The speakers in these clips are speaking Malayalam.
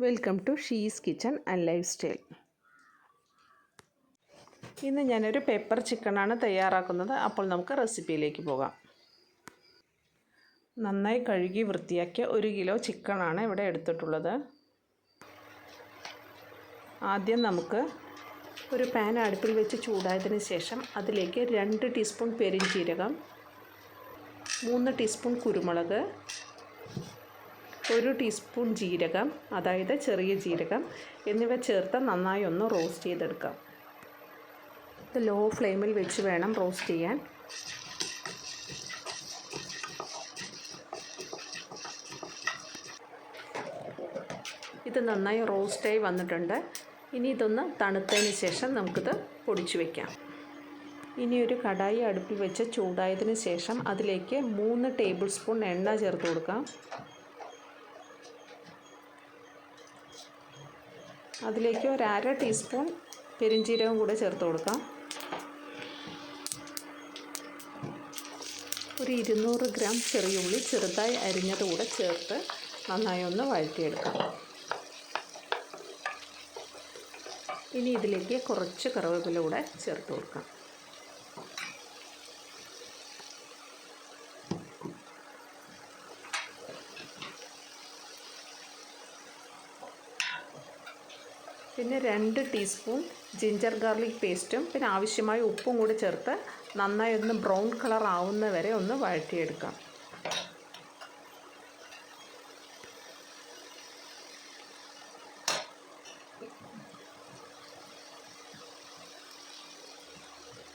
Welcome to she's kitchen and lifestyle. ഇന്ന് ഞാനൊരു പെപ്പർ ചിക്കനാണ് തയ്യാറാക്കുന്നത്. അപ്പോൾ നമുക്ക് റെസിപ്പിയിലേക്ക് പോകാം. നന്നായി കഴുകി വൃത്തിയാക്കിയ 1 കിലോ ചിക്കനാണ് ഇവിടെ എടുത്തിട്ടുള്ളത്. ആദ്യം നമുക്ക് ഒരു പാൻ അടുപ്പിൽ വെച്ച് ചൂടായതിന് ശേഷം അതിലേക്ക് 2 ടീസ്പൂൺ പെരുംജീരകം, 3 ടീസ്പൂൺ കുരുമുളക്, 1 ടീസ്പൂൺ ജീരകം, അതായത് ചെറിയ ജീരകം എന്നിവ ചേർത്ത് നന്നായി ഒന്ന് റോസ്റ്റ് ചെയ്തെടുക്കാം. ഇത് ലോ ഫ്ലെയിമിൽ വെച്ച് വേണം റോസ്റ്റ് ചെയ്യാൻ. ഇത് നന്നായി റോസ്റ്റായി വന്നിട്ടുണ്ട്. ഇനി ഇതൊന്ന് തണുത്തതിന് ശേഷം നമുക്കിത് പൊടിച്ചു വയ്ക്കാം. ഇനി ഒരു കടായി അടുപ്പിൽ വെച്ച് ചൂടായതിന് ശേഷം അതിലേക്ക് 3 ടേബിൾ സ്പൂൺ എണ്ണ ചേർത്ത് കൊടുക്കാം. അതിലേക്ക് 1/2 ടീസ്പൂൺ പെരുംജീരകം കൂടെ ചേർത്ത് കൊടുക്കാം. ഒരു 200 ഗ്രാം ചെറിയുള്ളി ചെറുതായി അരിഞ്ഞത് കൂടെ ചേർത്ത് നന്നായി ഒന്ന് വഴറ്റിയെടുക്കാം. ഇനി ഇതിലേക്ക് കുറച്ച് കറിവേപ്പില കൂടെ ചേർത്ത് കൊടുക്കാം. പിന്നെ 2 ടീസ്പൂൺ ജിഞ്ചർ ഗാർലിക് പേസ്റ്റും പിന്നെ ആവശ്യമായ ഉപ്പും കൂടി ചേർത്ത് നന്നായി ഒന്ന് ബ്രൗൺ കളർ ആവുന്ന വരെ ഒന്ന് വഴറ്റിയെടുക്കാം.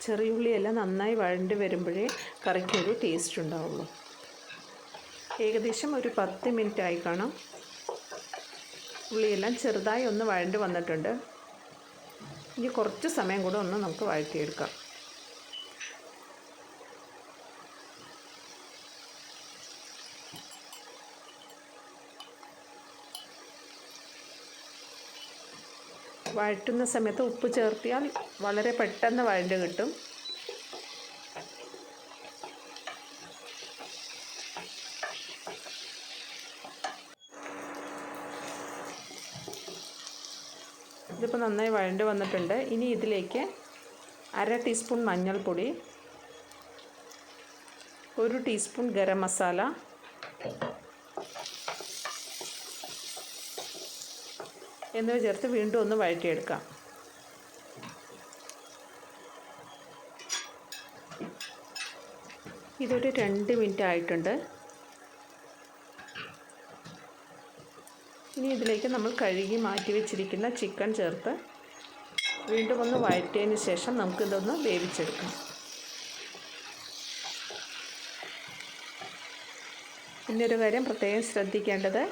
ചെറിയുള്ളിയെല്ലാം നന്നായി വഴണ്ടി വരുമ്പോഴേ കറിക്കൊരു ടേസ്റ്റ് ഉണ്ടാവുള്ളൂ. ഏകദേശം ഒരു 10 മിനിറ്റ് ആയി കാണാം. ഉള്ളിയെല്ലാം ചെറുതായി ഒന്ന് വഴണ്ടി വന്നിട്ടുണ്ട്. ഇനി കുറച്ച് സമയം കൂടെ ഒന്ന് നമുക്ക് വഴറ്റിയെടുക്കാം. വഴറ്റുന്ന സമയത്ത് ഉപ്പ് ചേർത്തിയാൽ വളരെ പെട്ടെന്ന് വഴണ്ട് കിട്ടും. ഇതിപ്പോൾ നന്നായി വഴണ്ട് വന്നിട്ടുണ്ട്. ഇനി ഇതിലേക്ക് 1/2 ടീസ്പൂൺ മഞ്ഞൾപ്പൊടി, 1 ടീസ്പൂൺ ഗരം മസാല, എന്നിവ ചേർത്ത് വീണ്ടും ഒന്ന് വഴറ്റിയെടുക്കാം. ഇതൊരു 2 മിനിറ്റ് ആയിട്ടുണ്ട്. ഇനി ഇതിലേക്ക് നമ്മൾ കഴുകി മാറ്റി വെച്ചിരിക്കുന്ന ചിക്കൻ ചേർത്ത് വീണ്ടും ഒന്ന് വഴറ്റിയതിന് ശേഷം നമുക്കിതൊന്ന് വേവിച്ചെടുക്കാം. പിന്നൊരു കാര്യം പ്രത്യേകം ശ്രദ്ധിക്കേണ്ടത്,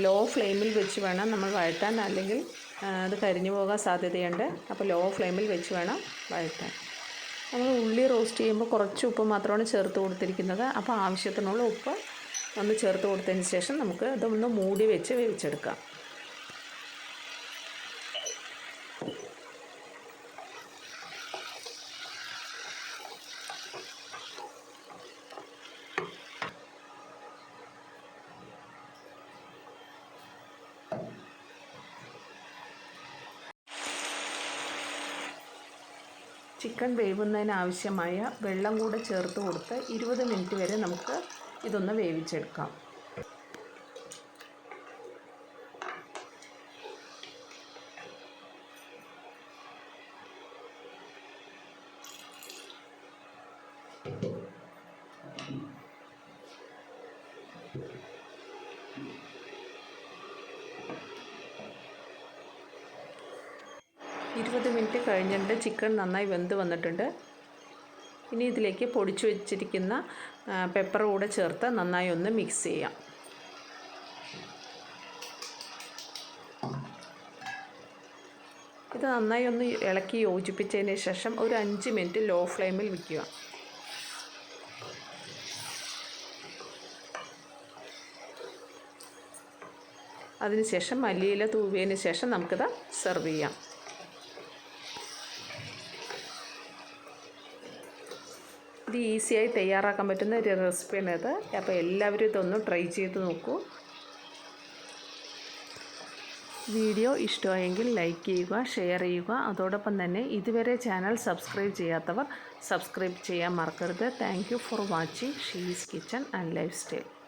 ലോ ഫ്ലെയിമിൽ വെച്ച് വേണം നമ്മൾ വഴറ്റാൻ, അല്ലെങ്കിൽ അത് കരിഞ്ഞു പോകാൻ സാധ്യതയുണ്ട്. അപ്പോൾ ലോ ഫ്ലെയിമിൽ വെച്ച് വേണം വഴറ്റാൻ. നമ്മൾ ഉള്ളി റോസ്റ്റ് ചെയ്യുമ്പോൾ കുറച്ച് ഉപ്പ് മാത്രമാണ് ചേർത്ത് കൊടുത്തിരിക്കുന്നത്. അപ്പോൾ ആവശ്യത്തിനുള്ള ഉപ്പ് ഒന്ന് ചേർത്ത് കൊടുത്തതിന് ശേഷം നമുക്ക് ഇതൊന്ന് മൂടി വെച്ച് വേവിച്ചെടുക്കാം. ചിക്കൻ വേവുന്നതിന് ആവശ്യമായ വെള്ളം കൂടെ ചേർത്ത് കൊടുത്ത് 20 മിനിറ്റ് വരെ നമുക്ക് ഇതൊന്ന് വേവിച്ചെടുക്കാം. മിനിറ്റ് കഴിഞ്ഞിട്ട് ചിക്കൻ നന്നായി വെന്ത് വന്നിട്ടുണ്ട്. ഇനി ഇതിലേക്ക് പൊടിച്ചു വെച്ചിരിക്കുന്ന പെപ്പർ കൂടെ ചേർത്ത് നന്നായി ഒന്ന് മിക്സ് ചെയ്യാം. ഇത് നന്നായി ഒന്ന് ഇളക്കി യോജിപ്പിച്ചതിന് ശേഷം ഒരു 5 മിനിറ്റ് ലോ ഫ്ലെയിമിൽ വയ്ക്കുക. അതിനുശേഷം മല്ലിയില തൂവിയതിന് ശേഷം നമുക്കിത് സെർവ് ചെയ്യാം. ഇത് ഈസിയായി തയ്യാറാക്കാൻ പറ്റുന്ന ഒരു റെസിപ്പിയാണ് ഇത്. അപ്പോൾ എല്ലാവരും ഇതൊന്ന് ട്രൈ ചെയ്ത് നോക്കൂ. വീഡിയോ ഇഷ്ടമായെങ്കിൽ ലൈക്ക് ചെയ്യുക, ഷെയർ ചെയ്യുക. അതോടൊപ്പം തന്നെ ഇതുവരെ ചാനൽ സബ്സ്ക്രൈബ് ചെയ്യാത്തവർ സബ്സ്ക്രൈബ് ചെയ്യാൻ മറക്കരുത്. Thank you for watching she's kitchen and life style.